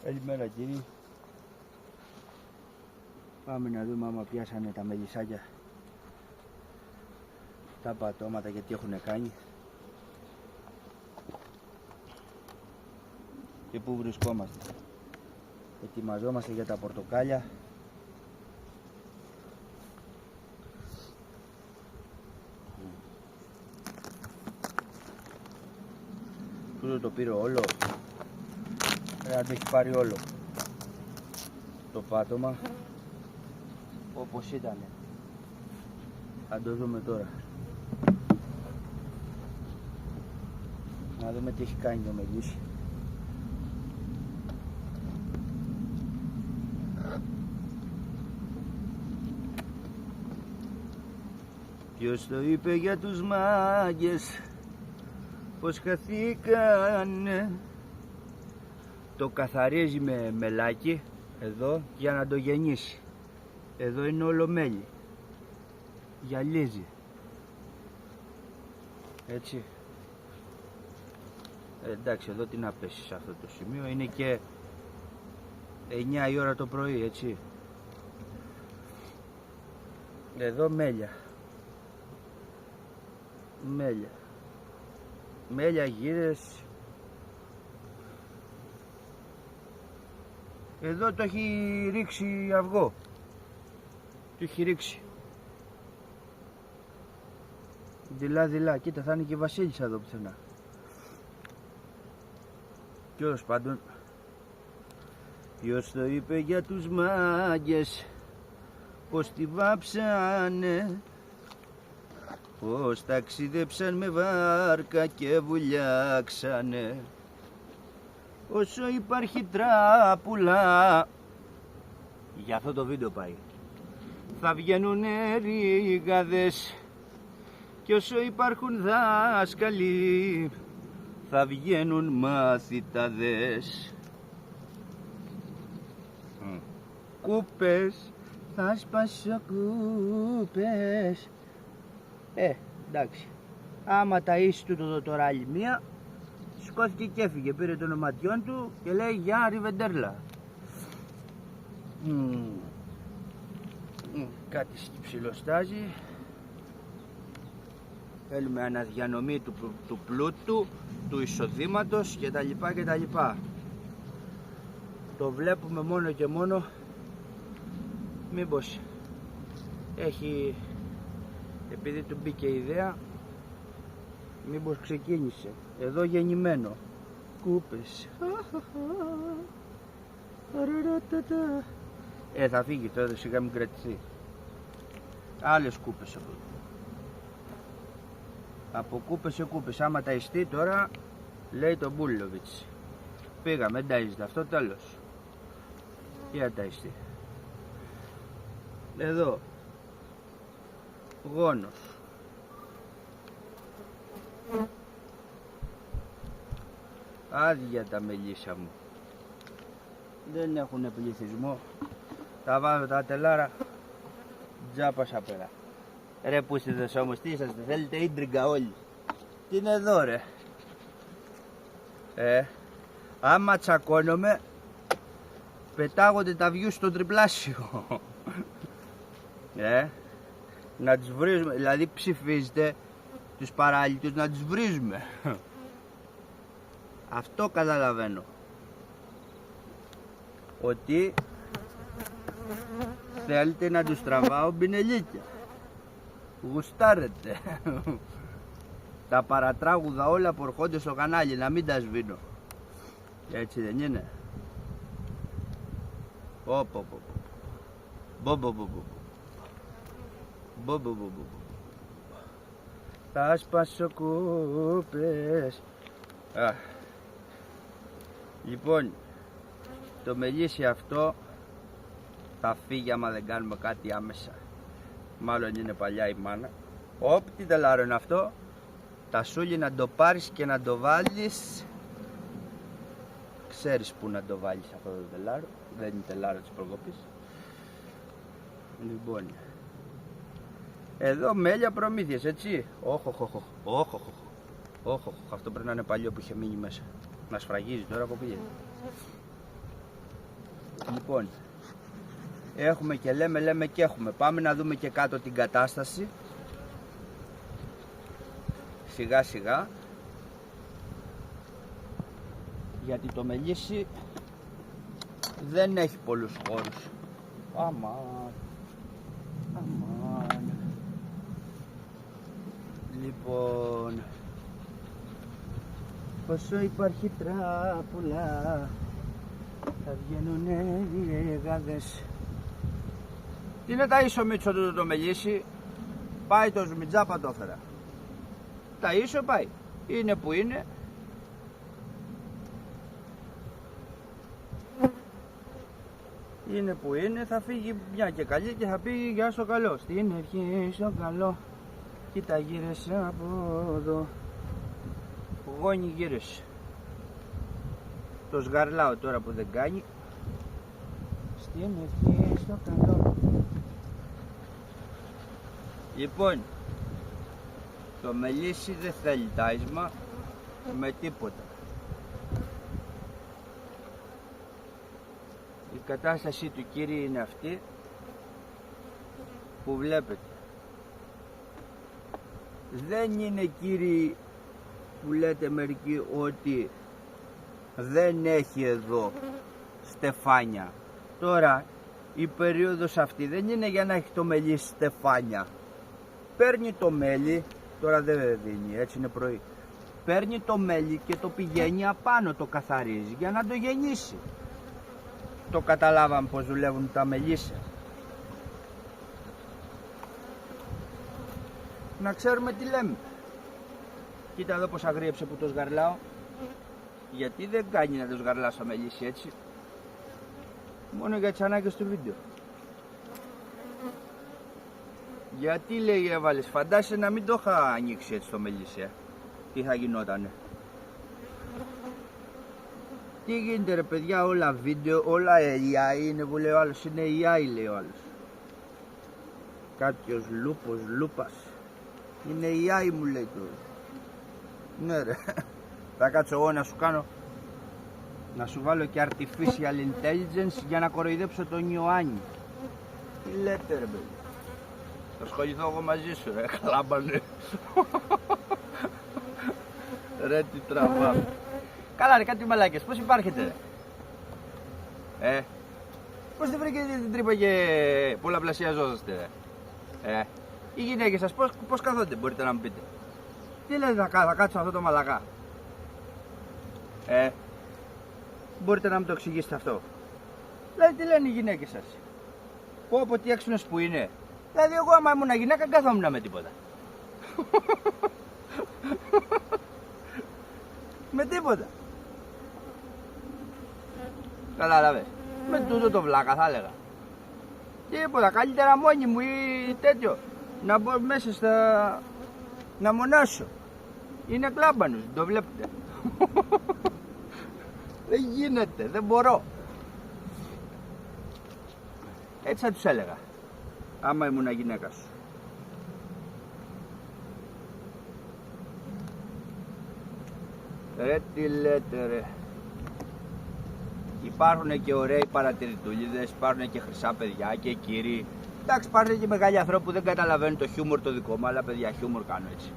Καλημέρα κύριοι. Πάμε να δούμε άμα πιάσανε τα μελισσάκια τα πατώματα και τι έχουν κάνει και πού βρισκόμαστε. Ετοιμαζόμαστε για τα πορτοκάλια. Τούτο το πήρε όλο. Αν το έχει πάρει όλο το πάτωμα όπως ήταν. Θα το δούμε τώρα. Να δούμε τι έχει κάνει το μελίσι. Ποιος το είπε για τους μάγκες πως χαθήκανε. Το καθαρίζει με μελάκι εδώ για να το γεννήσει. Εδώ είναι όλο μέλι. Γυαλίζει. Έτσι. Εντάξει, εδώ τι να πέσει σε αυτό το σημείο. Είναι και 9 η ώρα το πρωί, έτσι. Εδώ μέλια. Μέλια. Μέλια, γύρες. Εδώ το έχει ρίξει αυγό. Το έχει ρίξει. Δειλά. Κοίτα, θα είναι και η βασίλισσα εδώ πουθενά. Τέλος πάντων. Ποιος το είπε για τους μάγκες πως τη βάψανε, πως ταξίδεψαν με βάρκα και βουλιάξανε. Όσο υπάρχει τράπουλα, για αυτό το βίντεο πάει, θα βγαίνουνε ρίγαδες, και όσο υπάρχουν δάσκαλοι θα βγαίνουν μαθηταδές. Κούπες, θα σπάσω κούπες. Εντάξει, άμα ταΐσει τούτο το ράλι μία, σηκώθηκε και έφυγε, πήρε τον οματιόν του και λέει γεια ριβεντέρλα. Κάτι ψιλοστάζει. Θέλουμε αναδιανομή του πλούτου, του εισοδήματος κτλ. Το βλέπουμε μόνο και μόνο μήπως έχει, επειδή του μπήκε η ιδέα, μήπως ξεκίνησε. Εδώ γεννημένο. Κούπες. Θα φύγει τώρα, σιγά μην κρατηθεί. Άλλες κούπες από εδώ. Από κούπες σε κούπες. Άμα ταϊστεί τώρα, λέει το Μπούλοβιτς. Πήγαμε, δεν ταΐζεται αυτό, τέλος. Τι θα ταϊστεί. Εδώ. Γόνος. Άδεια τα μελίσσα μου. Δεν έχουν πληθυσμό. Τα βάζω τα τελάρα. Τζάπα σαπέρα. Ρε πούσιδες όμως, τι είσαστε, θέλετε ίντριγκα όλοι. Τι είναι εδώ ρε. Άμα τσακώνομαι, πετάγονται τα views στο τριπλάσιο. Να τους βρίζουμε, δηλαδή ψηφίζετε τους παράλυτους να τους βρίζουμε. Αυτό καταλαβαίνω. Ότι θέλετε να τους τραβάω μπινελίκια. Γουστάρετε. Τα παρατράγουδα όλα που έρχονται στο κανάλι, να μην τα σβήνω. Έτσι δεν είναι. Θα σπάσω κούπες. Λοιπόν, το μελίσι αυτό θα φύγει άμα δεν κάνουμε κάτι άμεσα. Μάλλον είναι παλιά η μάνα. Τι τελάρο είναι αυτό. Τα σούλι να το πάρεις και να το βάλεις. Ξέρεις που να το βάλεις αυτό το τελάρο. Δεν είναι τελάρο της προκοπής. Λοιπόν, εδώ μέλια προμήθειες, έτσι. Αυτό πρέπει να είναι παλιό που είχε μείνει μέσα. Να σφραγίζει τώρα από πήγε. Λοιπόν, έχουμε και λέμε και έχουμε. Πάμε να δούμε και κάτω την κατάσταση. Σιγά σιγά. Γιατί το μελίσι δεν έχει πολλούς χώρους. Αμάν. Λοιπόν, όσο υπάρχει τράπουλα θα βγαίνουνε διεγάδες. Τι είναι τα ίσο Μίτσο το μελίσι? Πάει το Σμιτζάπα το έφερα. Τα ίσο πάει. Είναι που είναι. Είναι που είναι, θα φύγει μια και καλή και θα πει γεια στο καλό. Στην ευχή στο καλό. Κοίτα γύρεσαι από εδώ. Γόνι γύρεσαι. Το σγαρλάω τώρα που δεν κάνει. Στην ευχή στο καλό. Λοιπόν, το μελίσι δεν θέλει τάισμα με τίποτα. Η κατάσταση του κύριε είναι αυτή που βλέπετε. Δεν είναι κύριοι που λέτε μερικοί ότι δεν έχει εδώ στεφάνια. Τώρα η περίοδος αυτή δεν είναι για να έχει το μελίσι στεφάνια. Παίρνει το μέλι, τώρα δεν δίνει, έτσι είναι πρωί. Παίρνει το μέλι και το πηγαίνει απάνω, το καθαρίζει για να το γεννήσει. Το καταλάβαμε πως δουλεύουν τα μελίσια. Να ξέρουμε τι λέμε. Κοίτα εδώ πως αγρίεψε που το σγαρλάω. Γιατί δεν κάνει να το σγαρλάς το μελίσι έτσι? Μόνο για τις ανάγκες του βίντεο. Γιατί λέει έβαλες? Φαντάσαι να μην το είχα ανοίξει έτσι το μελίσι. Τι θα γινότανε? Τι γίνεται ρε παιδιά, όλα βίντεο, όλα AI είναι που λέει ο άλλος. Είναι AI λέει ο άλλος. Κάποιος λούπος, λούπας. Είναι AI μου λέει τώρα. Ναι ρε. Θα κάτσω εγώ να σου κάνω, να σου βάλω και artificial intelligence για να κοροϊδέψω τον Ιωάννη. Τι λέτε ρε παιδί? Θα ασχοληθώ εγώ μαζί σου ρε, χλάμπανε. Ρε τι τραβάμε. Καλά ρε, κάτι μαλάκες, πώς υπάρχετε ρε? Πώς δεν βρήκετε την τρύπα και πολλαπλασιαζόσαστε ρε? Οι γυναίκες σας πώς καθόνται, μπορείτε να μου πείτε? Τι λέτε θα κάτσω αυτό το μαλακά? Μπορείτε να μου το εξηγήσετε αυτό? Δηλαδή τι λένε οι γυναίκες σας? Πω τι έξυπνος που είναι. Δηλαδή εγώ άμα ήμουν γυναίκα καθόμουν με τίποτα. Με τίποτα. Κατάλαβες? Με τούτο το βλάκα θα έλεγα. Τίποτα, καλύτερα μόνη μου ή τέτοιο. Να μπω μέσα στα... να μονάσω. Είναι κλάμπανος, το βλέπετε. Δεν γίνεται, δεν μπορώ. Έτσι θα τους έλεγα, άμα ήμουν γυναίκα σου. Ρε τι λέτε ρε? Υπάρχουν και ωραίοι παρατηρητούλιδες, υπάρχουν και χρυσά παιδιά και κύριοι. Εντάξει, υπάρχουν και μεγάλοι άνθρωποι που δεν καταλαβαίνουν το χιούμορ το δικό μου, αλλά παιδιά χιούμορ κάνω έτσι.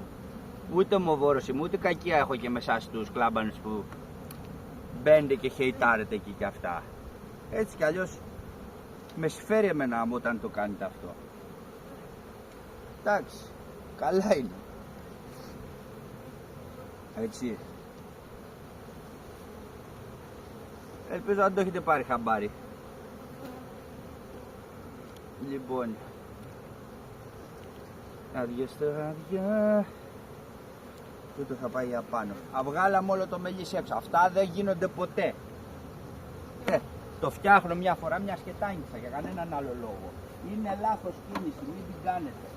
Ούτε μοβόρος είμαι, ούτε κακία έχω και μέσα στους κλάμπανους που μπαίνετε και χεϊτάρετε εκεί και αυτά. Έτσι κι αλλιώς με συμφέρει εμένα όταν το κάνετε αυτό. Εντάξει, καλά είναι. Έτσι. Ελπίζω να το έχετε πάρει χαμπάρι. Λοιπόν, άδεια στα άδεια. Τούτο θα πάει απάνω. Βγάλαμε όλο το μελίσι έξω. Αυτά δεν γίνονται ποτέ. Το φτιάχνω μια φορά, μια σκετάνισα για κανέναν άλλο λόγο. Είναι λάθος κίνηση, μην την κάνετε.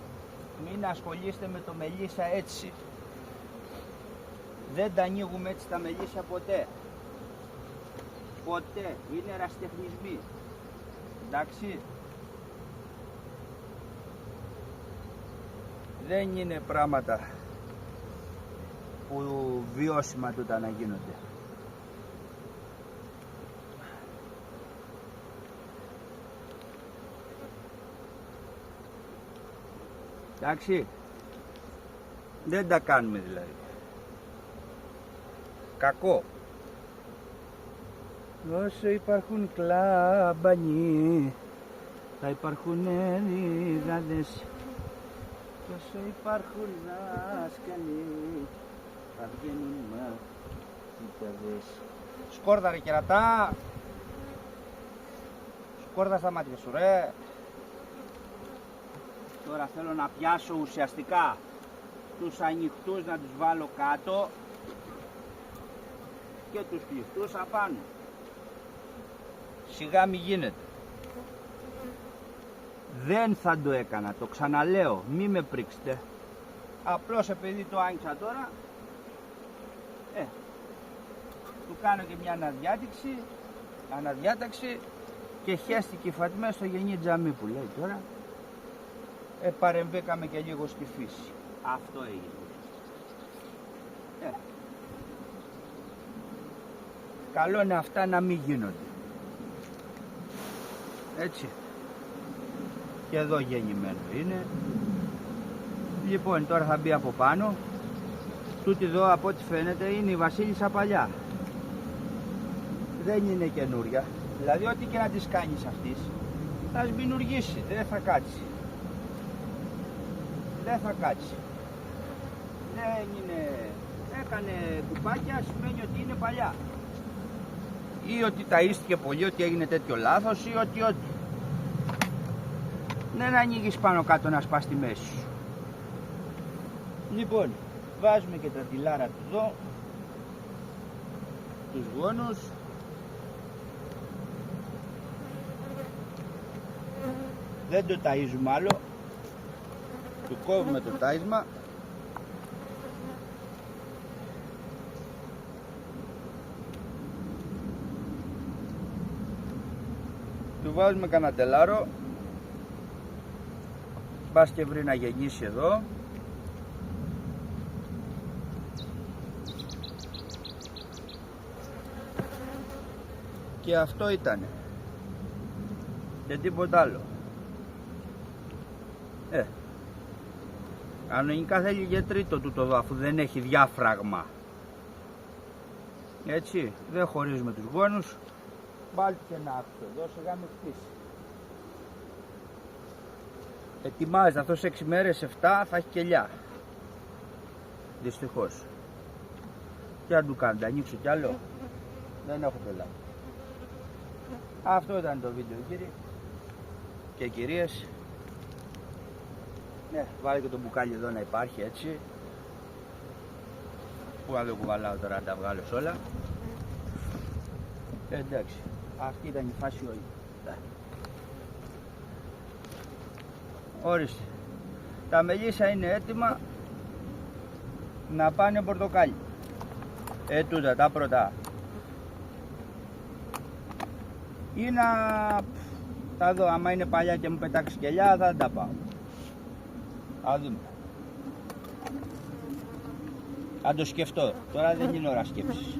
Μην ασχολείστε με το μελίσσα έτσι. Δεν τα ανοίγουμε έτσι τα μελίσσα ποτέ. Ποτέ. Είναι ερασιτεχνισμοί. Εντάξει. Δεν είναι πράγματα που βιώσιμα τούτα να γίνονται. Λοιπόν, άδεια στα άδεια. Τούτο θα πάει απάνω. Βγάλαμε όλο το μελίσι έξω. Αυτά δεν γίνονται ποτέ. Το φτιάχνω μια φορά, μια σκετάνισα για κανέναν άλλο λόγο. Είναι λάθος κίνηση, μην την κάνετε. Μην ασχολείστε με το μελίσσα έτσι. Δεν τα ανοίγουμε έτσι τα μελίσσα ποτέ. Ποτέ. Είναι ερασιτεχνισμοί. Εντάξει. Δεν είναι πράγματα που βιώσιμα τούτα να γίνονται. Εντάξει. Δεν τα κάνουμε δηλαδή. Κακό. Όσο υπάρχουν κλαμπανοί θα υπάρχουν ρηγάδες. Όσο υπάρχουν δάσκαλοι θα βγαίνουν μαθητάδες. Σκόρδα ρε κερατά. Σκόρδα στα μάτια σου ρε. Τώρα θέλω να πιάσω ουσιαστικά τους ανοιχτούς να τους βάλω κάτω και τους κλειστούς απάνω. Σιγά μη γίνεται. Δεν θα το έκανα, το ξαναλέω, μη με πρίξετε. Απλώς επειδή το άνοιξα τώρα, του κάνω και μια αναδιάταξη και χέστηκε η Φατμέ στο γεννή τζαμί που λέει τώρα. Παρεμβήκαμε και λίγο στη φύση. Αυτό έγινε. Καλό είναι αυτά να μην γίνονται. Έτσι. Και εδώ γεννημένο είναι. Λοιπόν, τώρα θα μπει από πάνω. Τούτη εδώ από ό,τι φαίνεται είναι η βασίλισσα παλιά. Δεν είναι καινούρια. Δηλαδή ό,τι και να της κάνεις αυτής θα σμπινουργήσει, δεν θα κάτσει. Δεν θα κάτσει. Δεν είναι... Έκανε κουπάκια, σημαίνει ότι είναι παλιά. Ή ότι ταΐστηκε πολύ, ότι έγινε τέτοιο λάθος ή ότι. Δεν ανοίγεις πάνω κάτω να σπάς τη μέση σου. Λοιπόν, βάζουμε και τα τυλάρα του εδώ, τους γόνους. Δεν το ταΐζουμε άλλο, του κόβουμε το τάισμα. Του βάζουμε κανένα τελάρο, μπας και βρει να γεννήσει εδώ. Και αυτό ήτανε. Και τίποτα άλλο. Κανονικά θέλει και τρίτο τούτο εδώ, αφού δεν έχει διάφραγμα. Έτσι, δεν χωρίζουμε τους γόνους. Βάλτε και ένα άκουσο εδώ, σιγά με χτίσει. Ετοιμάζεται αυτός 6 μέρες, 7 θα έχει κελιά. Δυστυχώς. Τι να του κάνω, τα ανοίξω κι άλλο. Δεν έχω πελάτη. Αυτό ήταν το βίντεο κύριοι και κυρίες. Βάλε και το μπουκάλι εδώ να υπάρχει έτσι. Πού να το κουβαλάω τώρα να τα βγάλω σ' όλα. Εντάξει, αυτή ήταν η φάση όλη. Ορίστε. Τα μελίσσα είναι έτοιμα να πάνε πορτοκάλι. Τούτα τα πρώτα. Ή να... θα δω, άμα είναι παλιά και μου πετάξει κελιά θα τα πάω. Θα δούμε. Θα το σκεφτώ. Τώρα δεν είναι ώρα σκέψης.